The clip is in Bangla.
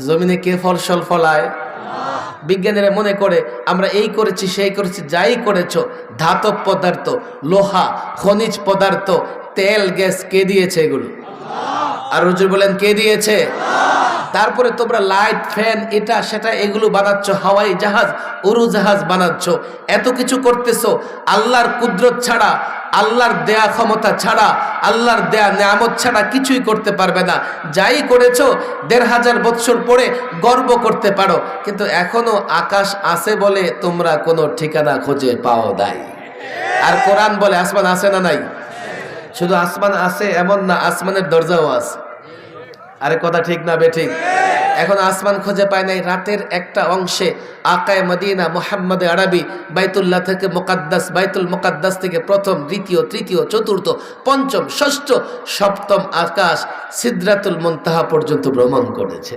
জমিনে কে ফসল ফলায়? বিজ্ঞানীরা মনে করে আমরা এই করেছি সেই করেছি, যাই করেছো ধাতব পদার্থ, লোহা, খনিজ পদার্থ, তেল, গ্যাস কে দিয়েছে এগুলো? আর হুজুর বলেন কে দিয়েছে? তারপরে তোমরা লাইট, ফ্যান, এটা সেটা এগুলো বানাচ্ছ, হাওয়াই জাহাজ, উড়োজাহাজ বানাচ্ছ, এত কিছু করতেছো আল্লাহর কুদরত ছাড়া, আল্লাহর দেয়া ক্ষমতা ছাড়া, আল্লাহর দেয়া নিয়ামত ছাড়া কিছুই করতে পারবে না। যাই করেছো ১৫০০ বৎসর পরে গর্ব করতে পারো, কিন্তু এখনো আকাশ আছে বলে তোমরা কোনো ঠিকানা খুঁজে পাও নাই। আর কোরআন বলে আসমান আছে না নাই? শুধু আসমান আছে এমন না, আসমানের দরজাও আছে। আরে কথা ঠিক না বেঠিক? এখন আসমান খুঁজে পায় নাই। রাতের একটা অংশে আকায়ে মদিনা মুহাম্মদ আরবি বাইতুল্লাহ থেকে মুকাদ্দাস, বাইতুল মুকাদ্দাস থেকে প্রথম, দ্বিতীয়, তৃতীয়, চতুর্থ, পঞ্চম, ষষ্ঠ, সপ্তম আকাশ সিদরাতুল মুনতাহা পর্যন্ত ভ্রমণ করেছে।